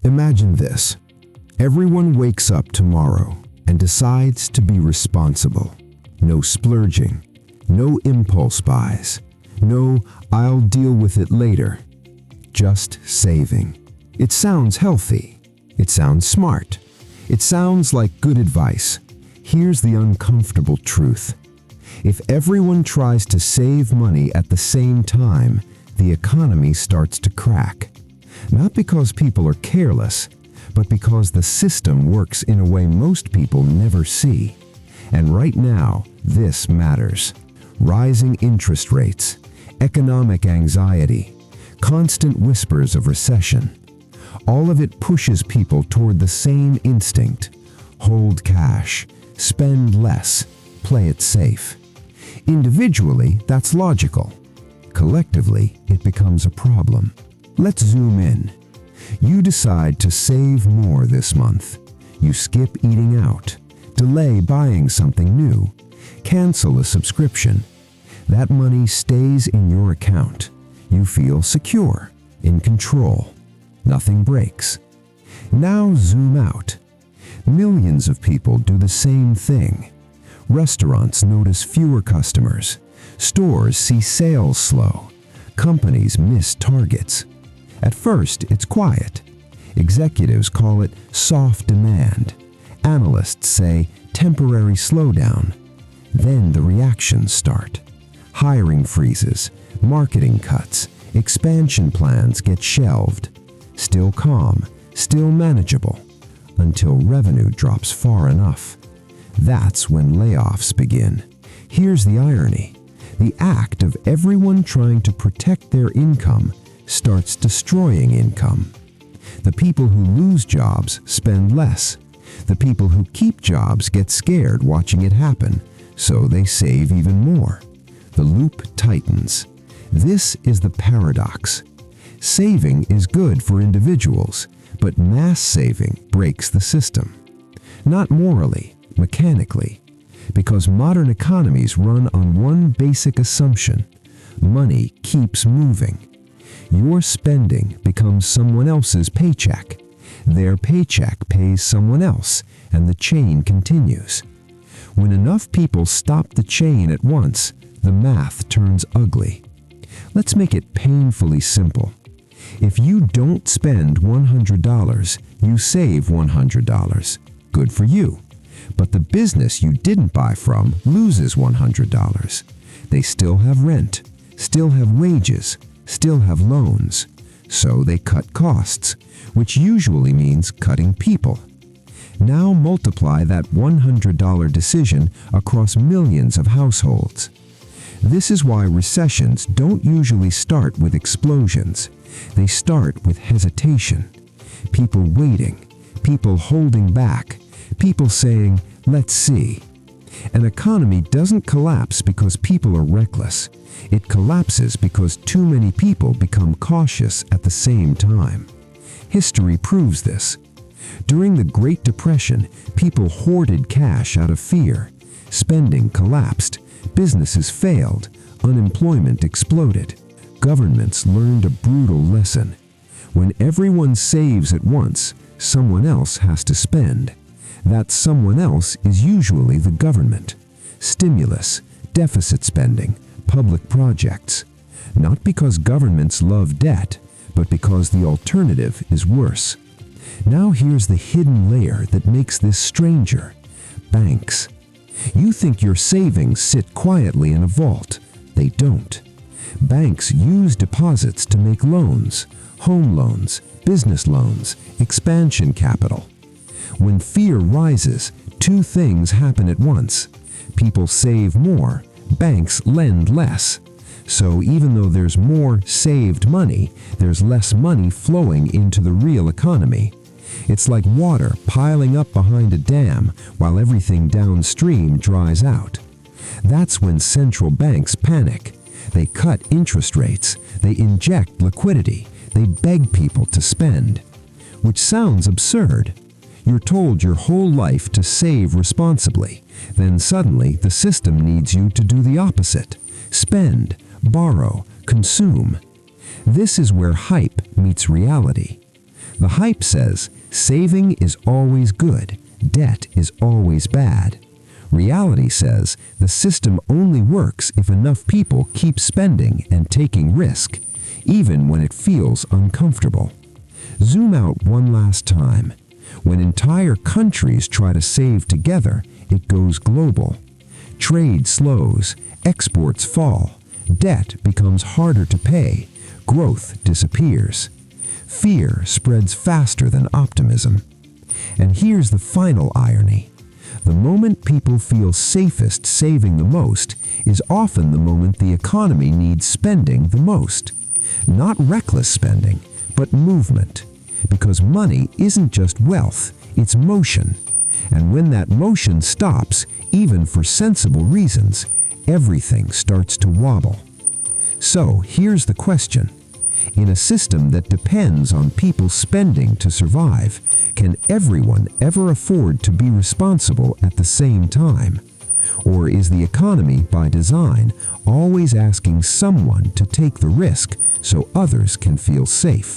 Imagine this. Everyone wakes up tomorrow and decides to be responsible. No splurging, no impulse buys, no "I'll deal with it later." Just saving. It sounds healthy. It sounds smart. It sounds like good advice. Here's the uncomfortable truth. If everyone tries to save money at the same time, the economy starts to crack. Not because people are careless, but because the system works in a way most people never see. And right now, this matters. Rising interest rates, economic anxiety, constant whispers of recession. All of it pushes people toward the same instinct. Hold cash, spend less, play it safe. Individually, that's logical. Collectively, it becomes a problem. Let's zoom in. You decide to save more this month. You skip eating out, delay buying something new, cancel a subscription. That money stays in your account. You feel secure, in control. Nothing breaks. Now zoom out. Millions of people do the same thing. Restaurants notice fewer customers. Stores see sales slow. Companies miss targets. At first, it's quiet. Executives call it soft demand. Analysts say temporary slowdown. Then the reactions start. Hiring freezes, marketing cuts, expansion plans get shelved. Still calm, still manageable, until revenue drops far enough. That's when layoffs begin. Here's the irony. The act of everyone trying to protect their income starts destroying income. The people who lose jobs spend less. The people who keep jobs get scared watching it happen, so they save even more. The loop tightens. This is the paradox. Saving is good for individuals, but mass saving breaks the system. Not morally, mechanically, because modern economies run on one basic assumption: money keeps moving. Your spending becomes someone else's paycheck. Their paycheck pays someone else, and the chain continues. When enough people stop the chain at once, the math turns ugly. Let's make it painfully simple. If you don't spend $100, you save $100. Good for you. But the business you didn't buy from loses $100. They still have rent, still have wages, still have loans. So they cut costs, which usually means cutting people. Now multiply that $100 decision across millions of households. This is why recessions don't usually start with explosions. They start with hesitation. People waiting, people holding back, people saying, "Let's see." An economy doesn't collapse because people are reckless. It collapses because too many people become cautious at the same time. History proves this. During the Great Depression, people hoarded cash out of fear. Spending collapsed. Businesses failed. Unemployment exploded. Governments learned a brutal lesson. When everyone saves at once, someone else has to spend. That someone else is usually the government. Stimulus, deficit spending, public projects. Not because governments love debt, but because the alternative is worse. Now here's the hidden layer that makes this stranger. Banks. You think your savings sit quietly in a vault. They don't. Banks use deposits to make loans, home loans, business loans, expansion capital. When fear rises, two things happen at once. People save more, banks lend less. So even though there's more saved money, there's less money flowing into the real economy. It's like water piling up behind a dam while everything downstream dries out. That's when central banks panic. They cut interest rates, they inject liquidity, they beg people to spend. Which sounds absurd. You're told your whole life to save responsibly. Then suddenly the system needs you to do the opposite. Spend, borrow, consume. This is where hype meets reality. The hype says saving is always good, debt is always bad. Reality says the system only works if enough people keep spending and taking risk, even when it feels uncomfortable. Zoom out one last time. When entire countries try to save together, it goes global. Trade slows, exports fall, debt becomes harder to pay, growth disappears. Fear spreads faster than optimism. And here's the final irony. The moment people feel safest saving the most is often the moment the economy needs spending the most. Not reckless spending, but movement. Because money isn't just wealth, it's motion. And when that motion stops, even for sensible reasons, everything starts to wobble. So here's the question. In a system that depends on people spending to survive, can everyone ever afford to be responsible at the same time? Or is the economy, by design, always asking someone to take the risk so others can feel safe?